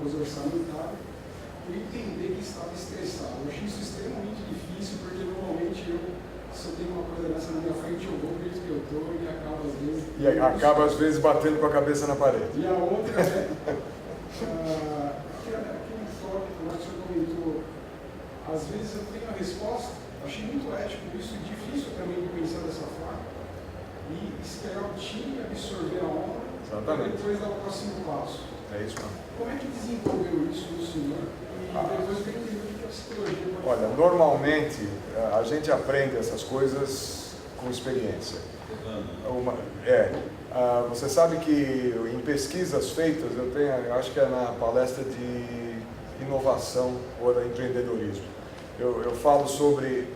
coisa orçamentária, por entender que estava estressado. Eu achei isso extremamente difícil, porque normalmente se eu tenho uma coisa dessa na minha frente, eu vou ver que eu estou e acaba às vezes... E acaba às vezes batendo com a cabeça na parede. E a outra é... aquele toque que o senhor comentou, às vezes eu tenho a resposta, achei muito ético isso, e difícil também de pensar dessa forma, e esperar o time absorver a onda, e depois dar o próximo passo. É isso mesmo. Como é que desenvolveu isso no senhor? E depois eu quero entender o que a psicologia pode Olha, normalmente a gente aprende essas coisas com experiência. Você sabe que em pesquisas feitas, eu acho que é na palestra de inovação ou da empreendedorismo, eu falo sobre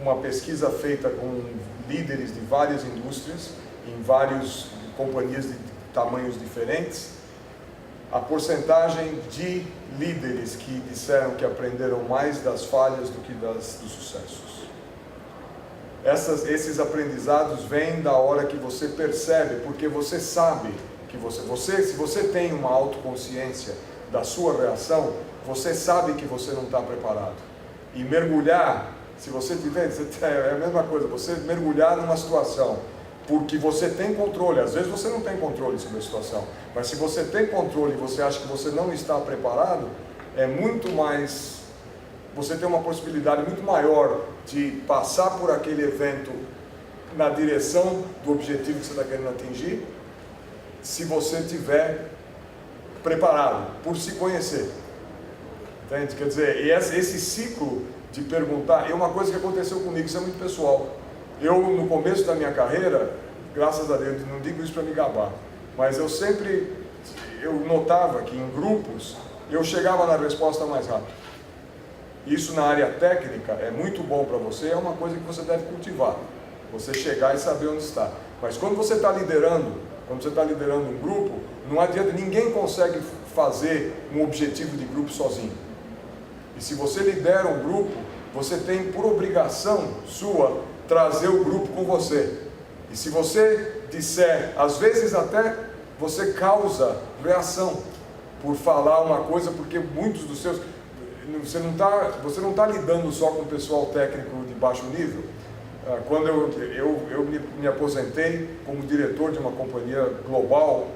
uma pesquisa feita com líderes de várias indústrias, em várias companhias de tamanhos diferentes, a porcentagem de líderes que disseram que aprenderam mais das falhas do que dos sucessos. Esses aprendizados vêm da hora que você percebe, porque você sabe que se você tem uma autoconsciência da sua reação, você sabe que você não está preparado. E mergulhar, se você tiver, é a mesma coisa, você mergulhar numa situação, porque você tem controle, às vezes você não tem controle sobre a situação, mas se você tem controle e você acha que você não está preparado, é muito mais, você tem uma possibilidade muito maior de passar por aquele evento na direção do objetivo que você está querendo atingir, se você estiver preparado, por se conhecer. Entende? Quer dizer, esse ciclo de perguntar, é uma coisa que aconteceu comigo, isso é muito pessoal. Eu, no começo da minha carreira, graças a Deus, não digo isso para me gabar, mas eu notava que em grupos, eu chegava na resposta mais rápido. Isso na área técnica é muito bom para você, é uma coisa que você deve cultivar. Você chegar e saber onde está. Mas quando você está liderando um grupo, não adianta, ninguém consegue fazer um objetivo de grupo sozinho. E se você lidera um grupo, você tem por obrigação sua trazer o grupo com você. E se você disser, às vezes até você causa reação por falar uma coisa, porque muitos dos seus... Você não está lidando só com o pessoal técnico de baixo nível. Quando eu me aposentei como diretor de uma companhia global,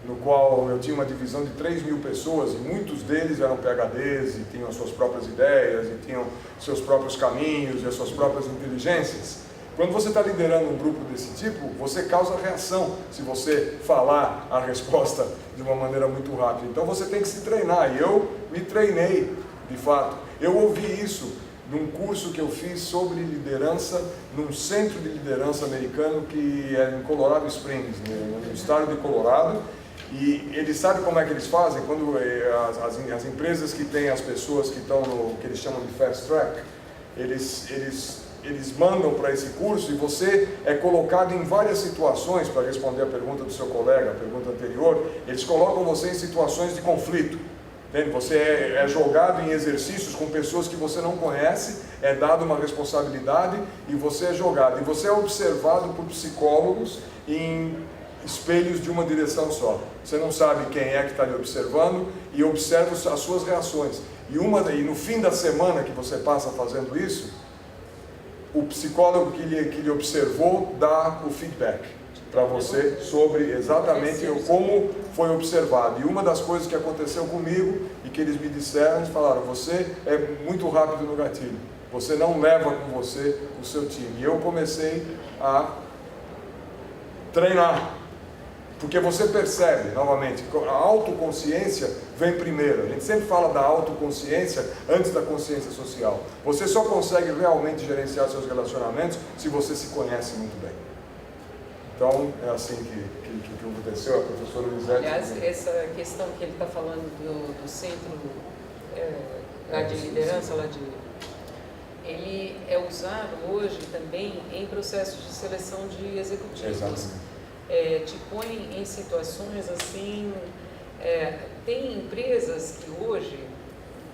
no qual eu tinha uma divisão de 3.000 pessoas, e muitos deles eram PhDs, e tinham as suas próprias ideias, e tinham seus próprios caminhos, e as suas próprias inteligências. Quando você está liderando um grupo desse tipo, você causa reação se você falar a resposta de uma maneira muito rápida. Então você tem que se treinar, e eu me treinei, de fato. Eu ouvi isso num curso que eu fiz sobre liderança, num centro de liderança americano que é em Colorado Springs, no estado de Colorado. E eles sabem como é que eles fazem? Quando as empresas que têm as pessoas que estão no que eles chamam de fast track, eles mandam para esse curso e você é colocado em várias situações, para responder a pergunta do seu colega, a pergunta anterior, eles colocam você em situações de conflito. Entende? Você é jogado em exercícios com pessoas que você não conhece, é dado uma responsabilidade e você é jogado. E você é observado por psicólogos em espelhos de uma direção só. Você não sabe quem é que está lhe observando e observa as suas reações. E no fim da semana que você passa fazendo isso, o psicólogo que lhe observou dá o feedback para você sobre exatamente como foi observado. E uma das coisas que aconteceu comigo e que eles me disseram, eles falaram, você é muito rápido no gatilho, você não leva com você o seu time. E eu comecei a treinar, porque você percebe, novamente, a autoconsciência vem primeiro. A gente sempre fala da autoconsciência antes da consciência social. Você só consegue realmente gerenciar seus relacionamentos se você se conhece muito bem. Então, é assim que aconteceu, a professora Lisete. Aliás, essa questão que ele está falando do centro lá de liderança, ele é usado hoje também em processos de seleção de executivos. Exatamente. Te põe em situações assim, tem empresas que hoje,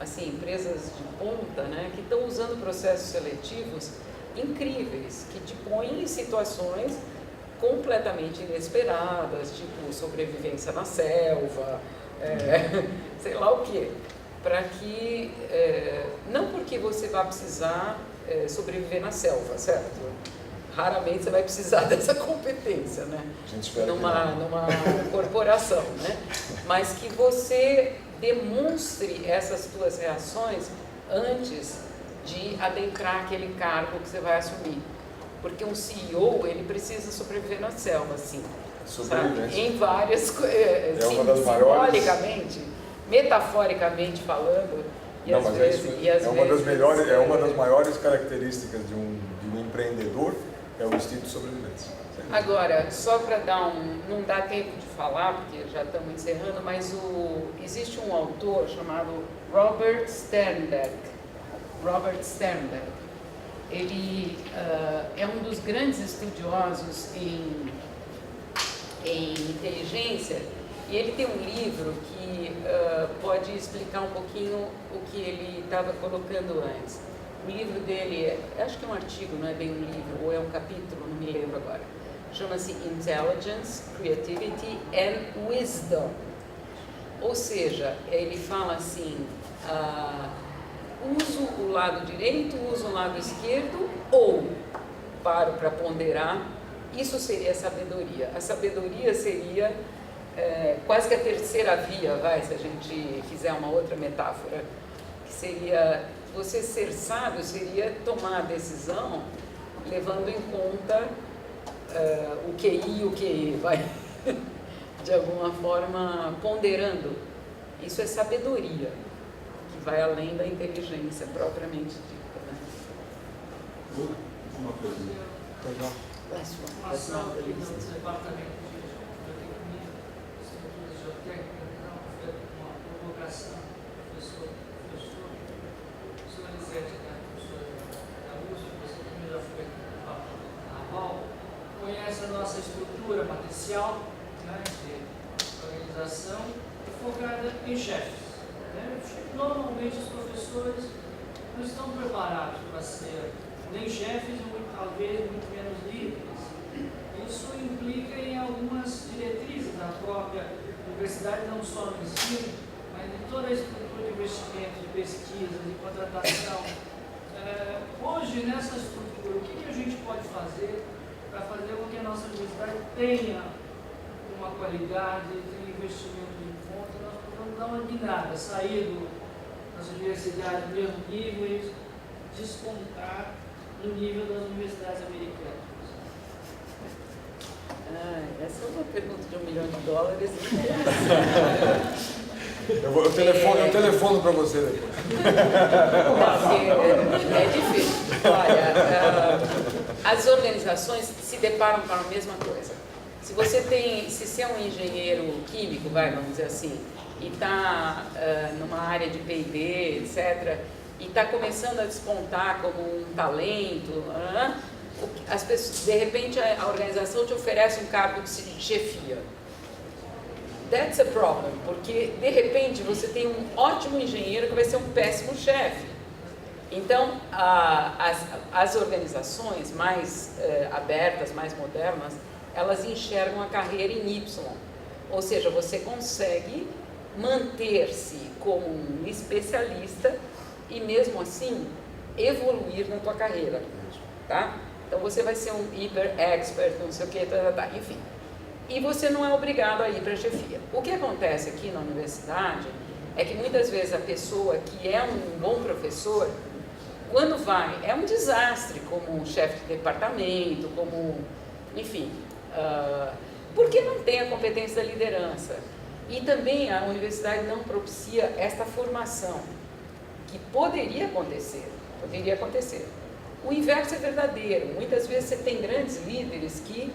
assim, empresas de ponta, né, que estão usando processos seletivos incríveis, que te põem em situações completamente inesperadas, tipo sobrevivência na selva, sei lá o quê, para que, não porque você vai precisar sobreviver na selva, certo? Raramente você vai precisar dessa competência, né? A gente espera numa corporação, né? Mas que você demonstre essas suas reações antes de adentrar aquele cargo que você vai assumir. Porque um CEO, ele precisa sobreviver na selva, sim. Sobrevivência. Em várias uma das maiores... simbolicamente, metaforicamente falando, e Não, às mas vezes, é uma das melhores, é uma das maiores características de um empreendedor, é o instinto de sobrevivência. Agora, só para dar não dá tempo de falar, porque já estamos encerrando, mas existe um autor chamado Robert Sternberg. Robert Sternberg. Ele é um dos grandes estudiosos em inteligência, e ele tem um livro que pode explicar um pouquinho o que ele estava colocando antes. O livro dele, acho que é um artigo, não é bem um livro, ou é um capítulo, não me lembro agora. Chama-se Intelligence, Creativity and Wisdom. Ou seja, ele fala assim, uso o lado direito, uso o lado esquerdo, ou paro para ponderar. Isso seria a sabedoria. A sabedoria seria quase que a terceira via, se a gente fizer uma outra metáfora, que seria, você ser sábio seria tomar a decisão levando em conta o QI e o QE, de alguma forma ponderando. Isso é sabedoria, que vai além da inteligência propriamente dita. Né? Uma coisa. Informação aqui no departamento de geotecnia, estruturas geotécnicas, uma provocação, professor Elisete, professora da USP, você também já foi na AVAL, conhece a nossa estrutura matricial, né, de organização, focada em chefes. Né? Normalmente os professores não estão preparados para ser nem chefes, talvez muito menos líderes. Isso implica em algumas diretrizes da própria universidade, não só no ensino, mas em toda a estrutura de investimento, de pesquisa, de contratação. Hoje, nessa estrutura, o que a gente pode fazer para fazer com que a nossa universidade tenha uma qualidade, tenha investimento de ponta? Nós podemos dar uma guinada, sair das universidades do mesmo nível e despontar no nível das universidades americanas. Essa é uma pergunta de $1 milhão. Eu telefono para você depois. É difícil. Olha, as organizações se deparam com a mesma coisa. Se você é um engenheiro químico, vamos dizer assim, e está numa área de P&D, etc., e está começando a despontar como um talento, as pessoas, de repente a organização te oferece um cargo de chefia. That's a problem, porque de repente você tem um ótimo engenheiro que vai ser um péssimo chefe. Então, as organizações mais abertas, mais modernas, elas enxergam a carreira em Y. Ou seja, você consegue manter-se como um especialista e mesmo assim evoluir na tua carreira, tá? Então você vai ser um hiper expert, não sei o que, enfim. E você não é obrigado a ir para a chefia. O que acontece aqui na universidade é que muitas vezes a pessoa que é um bom professor, quando vai, é um desastre como um chefe de departamento, como, enfim, porque não tem a competência da liderança. E também a universidade não propicia esta formação, que poderia acontecer. O inverso é verdadeiro. Muitas vezes você tem grandes líderes que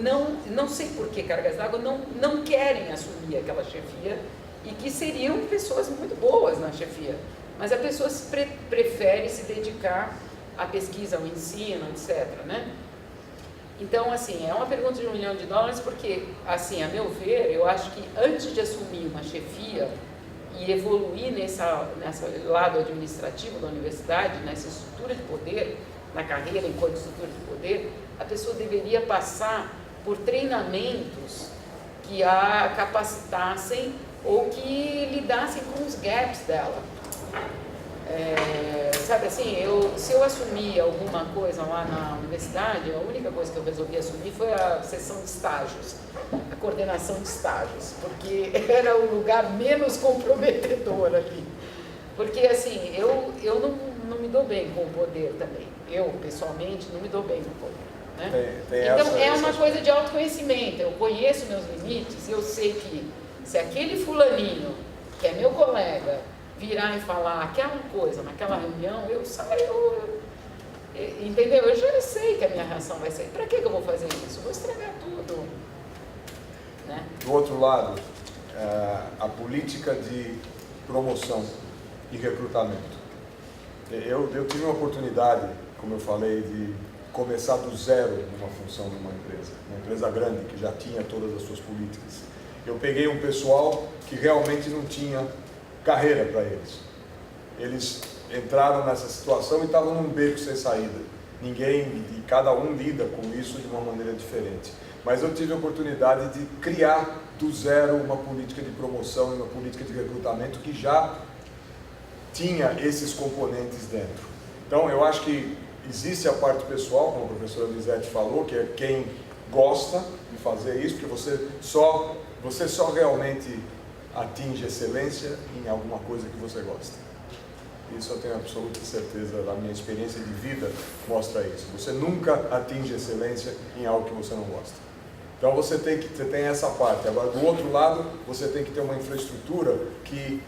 não sei por que cargas d'água, não querem assumir aquela chefia e que seriam pessoas muito boas na chefia, mas a pessoa prefere se dedicar à pesquisa, ao ensino, etc., né? Então, assim, é uma pergunta de $1 milhão porque, assim, a meu ver, eu acho que antes de assumir uma chefia e evoluir nesse lado administrativo da universidade, nessa estrutura de poder, na carreira enquanto estrutura de poder, a pessoa deveria passar por treinamentos que a capacitassem ou que lidassem com os gaps dela. Sabe assim, se eu assumi alguma coisa lá na universidade, a única coisa que eu resolvi assumir foi a seção de estágios, a coordenação de estágios, porque era o lugar menos comprometedor ali. Porque assim, eu não me dou bem com o poder também. Eu, pessoalmente, não me dou bem com o poder. Né? Então, é uma coisa de autoconhecimento. Eu conheço meus limites, eu sei que se aquele fulaninho, que é meu colega, virar e falar aquela coisa naquela reunião, eu saio, entendeu? Eu já sei que a minha reação vai ser, para que eu vou fazer isso? Eu vou estragar tudo. Né? Do outro lado, a política de promoção e recrutamento. Eu tive uma oportunidade, como eu falei, de começar do zero numa função numa empresa grande, que já tinha todas as suas políticas. Eu peguei um pessoal que realmente não tinha carreira para eles. Eles entraram nessa situação e estavam num beco sem saída. E cada um lida com isso de uma maneira diferente. Mas eu tive a oportunidade de criar do zero uma política de promoção e uma política de recrutamento que já tinha esses componentes dentro. Então, eu acho que existe a parte pessoal, como a professora Lisete falou, que é quem gosta de fazer isso, porque você só realmente atinge excelência em alguma coisa que você gosta. Isso eu tenho absoluta certeza, da minha experiência de vida mostra isso. Você nunca atinge excelência em algo que você não gosta. Então você tem essa parte. Agora, do outro lado, você tem que ter uma infraestrutura que